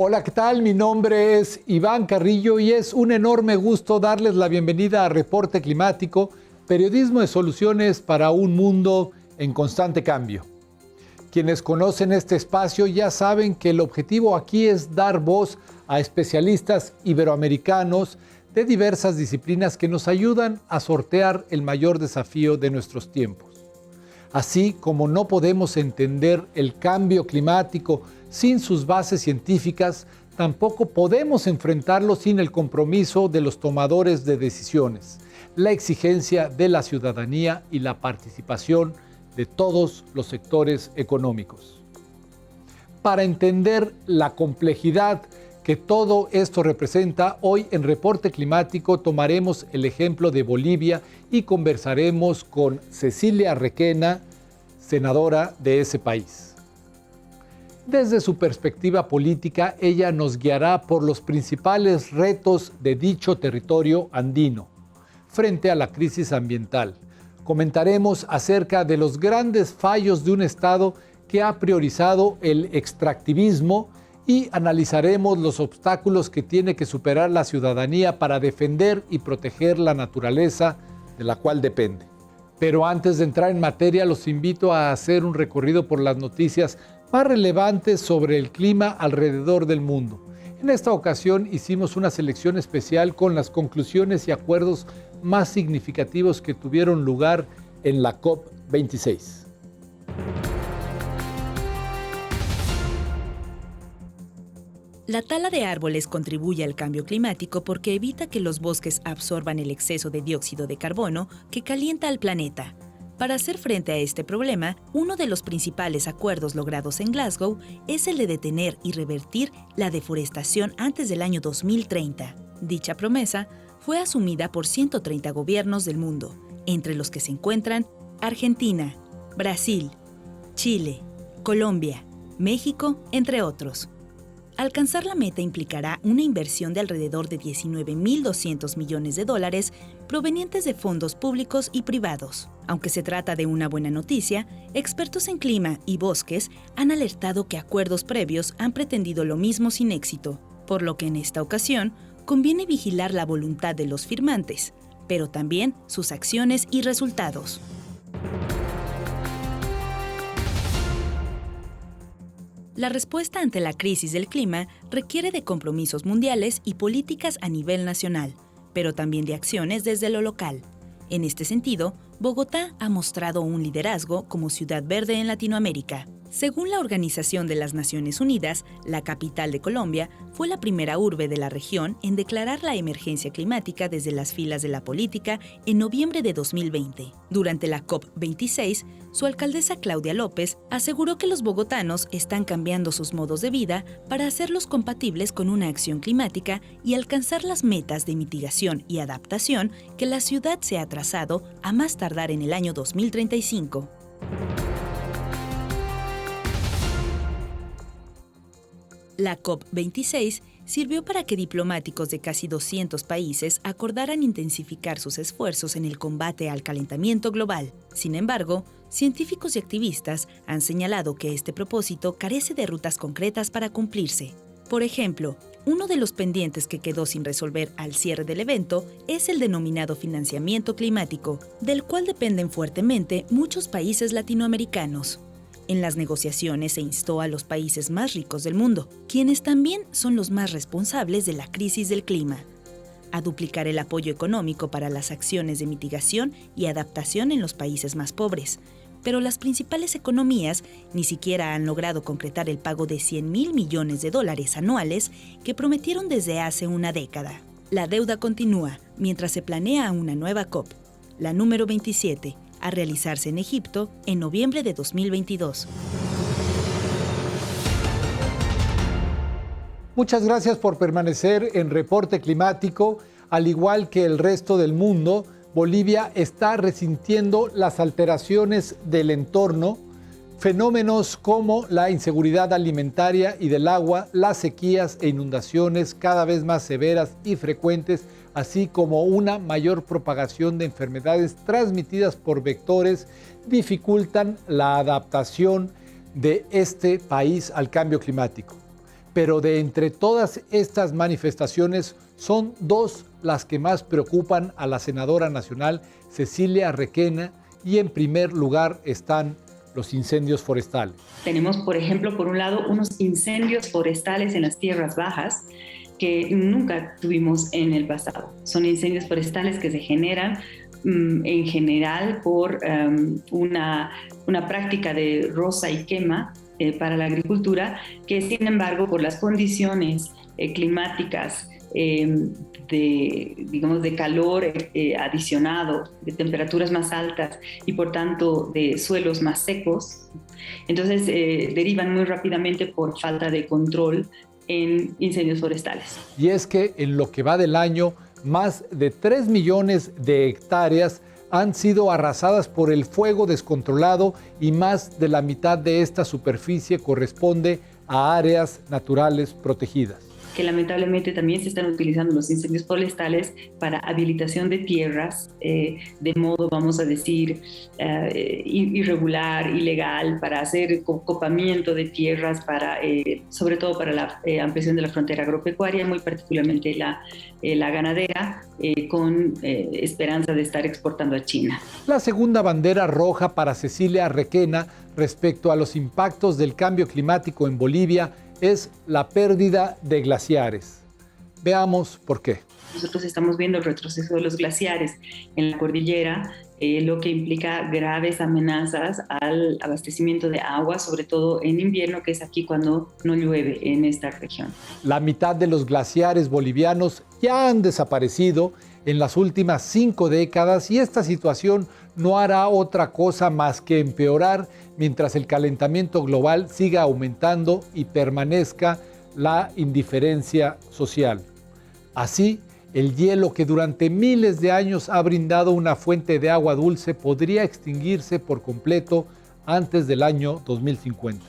Hola, ¿qué tal? Mi nombre es Iván Carrillo y es un enorme gusto darles la bienvenida a Reporte Climático, periodismo de soluciones para un mundo en constante cambio. Quienes conocen este espacio ya saben que el objetivo aquí es dar voz a especialistas iberoamericanos de diversas disciplinas que nos ayudan a sortear el mayor desafío de nuestros tiempos. Así como no podemos entender el cambio climático sin sus bases científicas, tampoco podemos enfrentarlo sin el compromiso de los tomadores de decisiones, la exigencia de la ciudadanía y la participación de todos los sectores económicos. Para entender la complejidad que todo esto representa, hoy en Reporte Climático tomaremos el ejemplo de Bolivia y conversaremos con Cecilia Requena, senadora de ese país. Desde su perspectiva política, ella nos guiará por los principales retos de dicho territorio andino frente a la crisis ambiental. Comentaremos acerca de los grandes fallos de un Estado que ha priorizado el extractivismo y analizaremos los obstáculos que tiene que superar la ciudadanía para defender y proteger la naturaleza de la cual depende. Pero antes de entrar en materia, los invito a hacer un recorrido por las noticias más relevantes sobre el clima alrededor del mundo. En esta ocasión hicimos una selección especial con las conclusiones y acuerdos más significativos que tuvieron lugar en la COP26. La tala de árboles contribuye al cambio climático porque evita que los bosques absorban el exceso de dióxido de carbono que calienta al planeta. Para hacer frente a este problema, uno de los principales acuerdos logrados en Glasgow es el de detener y revertir la deforestación antes del año 2030. Dicha promesa fue asumida por 130 gobiernos del mundo, entre los que se encuentran Argentina, Brasil, Chile, Colombia, México, entre otros. Alcanzar la meta implicará una inversión de alrededor de $19.200 millones provenientes de fondos públicos y privados. Aunque se trata de una buena noticia, expertos en clima y bosques han alertado que acuerdos previos han pretendido lo mismo sin éxito, por lo que en esta ocasión conviene vigilar la voluntad de los firmantes, pero también sus acciones y resultados. La respuesta ante la crisis del clima requiere de compromisos mundiales y políticas a nivel nacional, pero también de acciones desde lo local. En este sentido, Bogotá ha mostrado un liderazgo como ciudad verde en Latinoamérica. Según la Organización de las Naciones Unidas, la capital de Colombia fue la primera urbe de la región en declarar la emergencia climática desde las filas de la política en noviembre de 2020. Durante la COP26, su alcaldesa Claudia López aseguró que los bogotanos están cambiando sus modos de vida para hacerlos compatibles con una acción climática y alcanzar las metas de mitigación y adaptación que la ciudad se ha trazado a más tardar en el año 2035. La COP26 sirvió para que diplomáticos de casi 200 países acordaran intensificar sus esfuerzos en el combate al calentamiento global. Sin embargo, científicos y activistas han señalado que este propósito carece de rutas concretas para cumplirse. Por ejemplo, uno de los pendientes que quedó sin resolver al cierre del evento es el denominado financiamiento climático, del cual dependen fuertemente muchos países latinoamericanos. En las negociaciones se instó a los países más ricos del mundo, quienes también son los más responsables de la crisis del clima, a duplicar el apoyo económico para las acciones de mitigación y adaptación en los países más pobres. Pero las principales economías ni siquiera han logrado concretar el pago de $100.000 millones anuales que prometieron desde hace una década. La deuda continúa mientras se planea una nueva COP, la número 27, a realizarse en Egipto en noviembre de 2022. Muchas gracias por permanecer en Reporte Climático. Al igual que el resto del mundo, Bolivia está resintiendo las alteraciones del entorno, fenómenos como la inseguridad alimentaria y del agua, las sequías e inundaciones cada vez más severas y frecuentes, así como una mayor propagación de enfermedades transmitidas por vectores, dificultan la adaptación de este país al cambio climático. Pero de entre todas estas manifestaciones, son dos las que más preocupan a la senadora nacional Cecilia Requena, y en primer lugar están los incendios forestales. Tenemos, por ejemplo, por un lado, unos incendios forestales en las tierras bajas que nunca tuvimos en el pasado. Son incendios forestales que se generan en general por una práctica de roza y quema para la agricultura, que sin embargo por las condiciones climáticas de calor adicionado, de temperaturas más altas y por tanto de suelos más secos, entonces derivan muy rápidamente por falta de control en incendios forestales. Y es que en lo que va del año, más de 3 millones de hectáreas han sido arrasadas por el fuego descontrolado y más de la mitad de esta superficie corresponde a áreas naturales protegidas. Que lamentablemente también se están utilizando los incendios forestales para habilitación de tierras de modo, vamos a decir, irregular, ilegal, para hacer copamiento de tierras, sobre todo para la ampliación de la frontera agropecuaria, muy particularmente la ganadera, con esperanza de estar exportando a China. La segunda bandera roja para Cecilia Requena respecto a los impactos del cambio climático en Bolivia es la pérdida de glaciares. Veamos por qué. Nosotros estamos viendo el retroceso de los glaciares en la cordillera, lo que implica graves amenazas al abastecimiento de agua, sobre todo en invierno, que es aquí cuando no llueve en esta región. La mitad de los glaciares bolivianos ya han desaparecido en las últimas 5 décadas y esta situación no hará otra cosa más que empeorar mientras el calentamiento global siga aumentando y permanezca la indiferencia social. Así, el hielo que durante miles de años ha brindado una fuente de agua dulce podría extinguirse por completo antes del año 2050.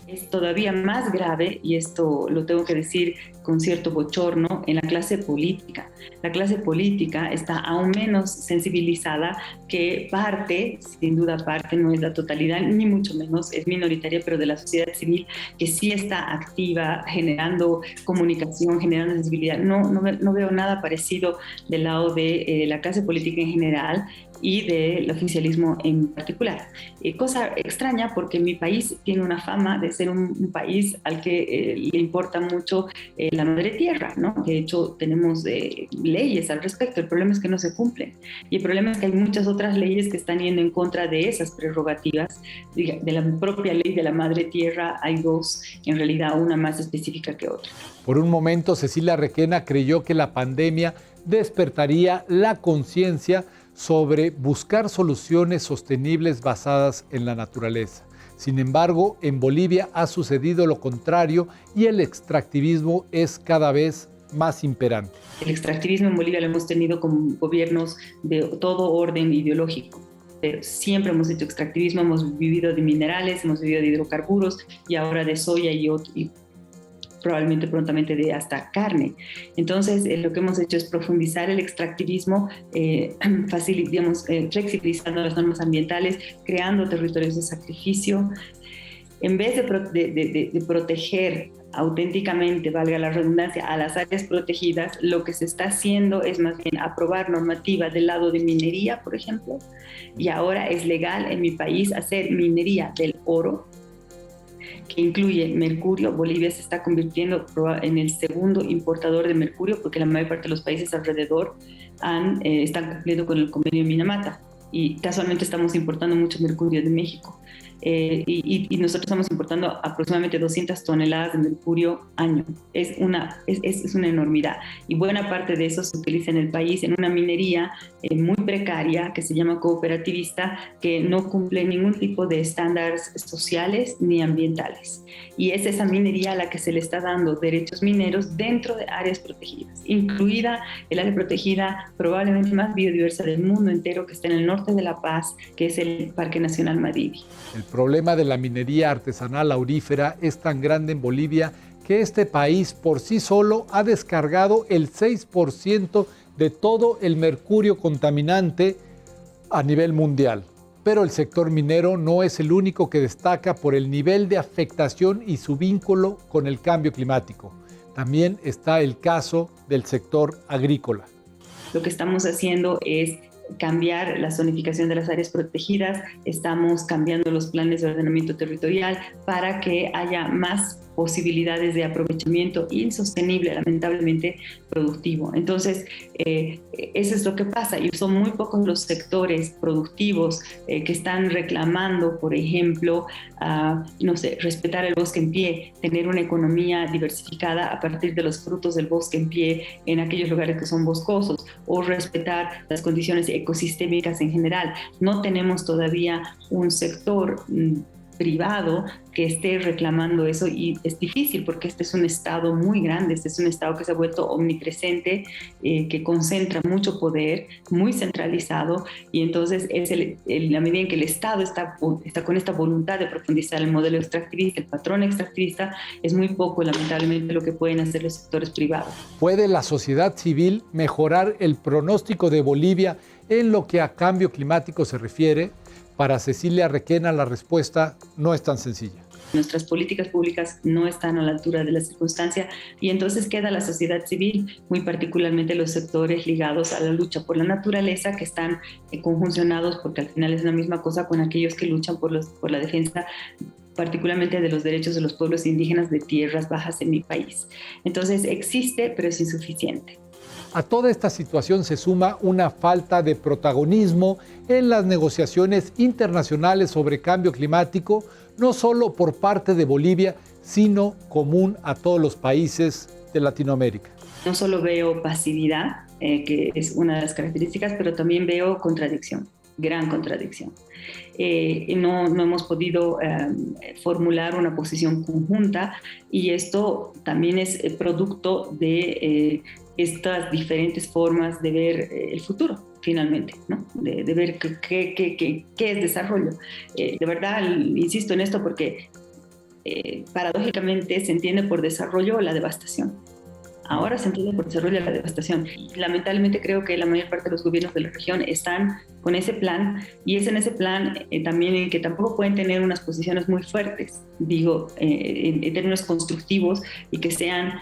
Es todavía más grave, y esto lo tengo que decir con cierto bochorno, en la clase política. La clase política está aún menos sensibilizada, que parte, sin duda parte, no es la totalidad, ni mucho menos es minoritaria, pero de la sociedad civil, que sí está activa, generando comunicación, generando sensibilidad. No veo nada parecido del lado de la clase política en general y del oficialismo en particular. Cosa extraña, porque mi país tiene una fama de ser un país al que le importa mucho la madre tierra, ¿no? De hecho, tenemos leyes al respecto. El problema es que no se cumplen. Y el problema es que hay muchas otras leyes que están yendo en contra de esas prerrogativas. De la propia ley de la madre tierra hay dos, en realidad una más específica que otra. Por un momento, Cecilia Requena creyó que la pandemia despertaría la conciencia sobre buscar soluciones sostenibles basadas en la naturaleza. Sin embargo, en Bolivia ha sucedido lo contrario y el extractivismo es cada vez más imperante. El extractivismo en Bolivia lo hemos tenido con gobiernos de todo orden ideológico. Pero siempre hemos hecho extractivismo, hemos vivido de minerales, hemos vivido de hidrocarburos y ahora de soya y probablemente prontamente de hasta carne. Entonces, lo que hemos hecho es profundizar el extractivismo, flexibilizando las normas ambientales, creando territorios de sacrificio. En vez de proteger auténticamente, valga la redundancia, a las áreas protegidas, lo que se está haciendo es más bien aprobar normativa del lado de minería, por ejemplo, y ahora es legal en mi país hacer minería del oro, que incluye mercurio. Bolivia se está convirtiendo en el segundo importador de mercurio, porque la mayor parte de los países alrededor están cumpliendo con el convenio de Minamata, y casualmente estamos importando mucho mercurio de México. Y nosotros estamos importando aproximadamente 200 toneladas de mercurio año. Es una enormidad. Y buena parte de eso se utiliza en el país en una minería muy precaria, que se llama cooperativista, que no cumple ningún tipo de estándares sociales ni ambientales. Y es esa minería a la que se le está dando derechos mineros dentro de áreas protegidas, incluida el área protegida probablemente más biodiversa del mundo entero, que está en el norte de La Paz, que es el Parque Nacional Madidi. El problema de la minería artesanal aurífera es tan grande en Bolivia que este país por sí solo ha descargado el 6% de todo el mercurio contaminante a nivel mundial. Pero el sector minero no es el único que destaca por el nivel de afectación y su vínculo con el cambio climático. También está el caso del sector agrícola. Lo que estamos haciendo es cambiar la zonificación de las áreas protegidas, estamos cambiando los planes de ordenamiento territorial para que haya más posibilidades de aprovechamiento insostenible, lamentablemente productivo. Entonces, eso es lo que pasa, y son muy pocos los sectores productivos que están reclamando, por ejemplo, respetar el bosque en pie, tener una economía diversificada a partir de los frutos del bosque en pie en aquellos lugares que son boscosos, o respetar las condiciones ecosistémicas en general. No tenemos todavía un sector privado que esté reclamando eso, y es difícil porque este es un estado muy grande, este es un estado que se ha vuelto omnipresente, que concentra mucho poder, muy centralizado, y entonces es la medida en que el estado está con esta voluntad de profundizar el modelo extractivista, el patrón extractivista, es muy poco lamentablemente lo que pueden hacer los sectores privados. ¿Puede la sociedad civil mejorar el pronóstico de Bolivia en lo que a cambio climático se refiere? Para Cecilia Requena, la respuesta no es tan sencilla. Nuestras políticas públicas no están a la altura de la circunstancia, y entonces queda la sociedad civil, muy particularmente los sectores ligados a la lucha por la naturaleza, que están conjuncionados, porque al final es la misma cosa, con aquellos que luchan por la defensa particularmente de los derechos de los pueblos indígenas de tierras bajas en mi país. Entonces existe, pero es insuficiente. A toda esta situación se suma una falta de protagonismo en las negociaciones internacionales sobre cambio climático, no solo por parte de Bolivia, sino común a todos los países de Latinoamérica. No solo veo pasividad, que es una de las características, pero también veo contradicción, gran contradicción. No hemos podido formular una posición conjunta, y esto también es producto de estas diferentes formas de ver el futuro, finalmente, ¿no? De ver qué es desarrollo. De verdad, insisto en esto porque paradójicamente se entiende por desarrollo la devastación. Ahora se entiende por desarrollo la devastación. Y lamentablemente creo que la mayor parte de los gobiernos de la región están con ese plan, y es en ese plan también en que tampoco pueden tener unas posiciones muy fuertes, digo, en términos constructivos, y que sean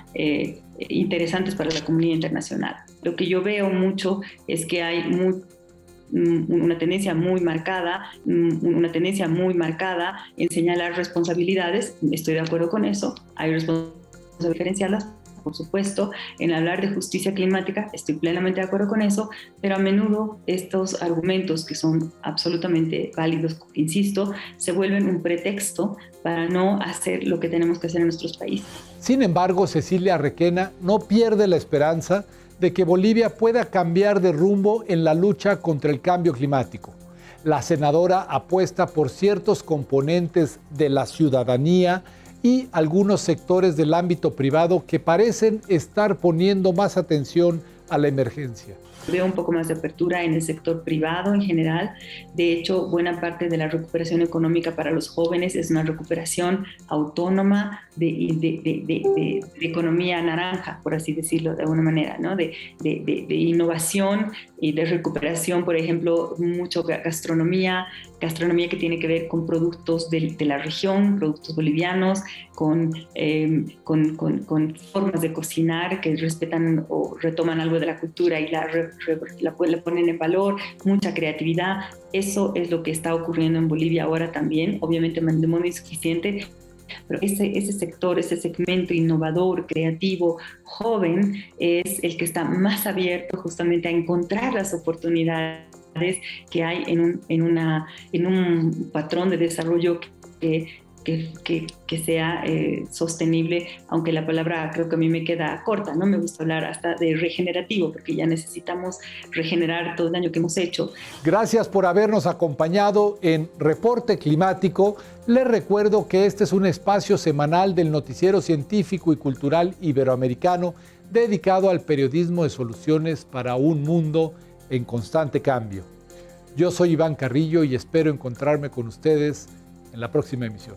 interesantes para la comunidad internacional. Lo que yo veo mucho es que hay una tendencia muy marcada en señalar responsabilidades. Estoy de acuerdo con eso, hay responsabilidades diferenciadas, por supuesto, en hablar de justicia climática, estoy plenamente de acuerdo con eso, pero a menudo estos argumentos, que son absolutamente válidos, insisto, se vuelven un pretexto para no hacer lo que tenemos que hacer en nuestros países. Sin embargo, Cecilia Requena no pierde la esperanza de que Bolivia pueda cambiar de rumbo en la lucha contra el cambio climático. La senadora apuesta por ciertos componentes de la ciudadanía y algunos sectores del ámbito privado que parecen estar poniendo más atención a la emergencia. Veo un poco más de apertura en el sector privado en general. De hecho, buena parte de la recuperación económica para los jóvenes es una recuperación autónoma de economía naranja, por así decirlo de alguna manera, ¿no? de innovación y de recuperación, por ejemplo, mucho gastronomía que tiene que ver con productos de la región, productos bolivianos, con formas de cocinar que respetan o retoman algo de la cultura y la ponen en valor, mucha creatividad. Eso es lo que está ocurriendo en Bolivia ahora también, obviamente de modo insuficiente, pero ese sector, ese segmento innovador, creativo, joven, es el que está más abierto justamente a encontrar las oportunidades que hay en un patrón de desarrollo que sea sostenible, aunque la palabra creo que a mí me queda corta, ¿no? Me gusta hablar hasta de regenerativo, porque ya necesitamos regenerar todo el daño que hemos hecho. Gracias por habernos acompañado en Reporte Climático. Les recuerdo que este es un espacio semanal del Noticiero Científico y Cultural Iberoamericano dedicado al periodismo de soluciones para un mundo en constante cambio. Yo soy Iván Carrillo y espero encontrarme con ustedes en la próxima emisión.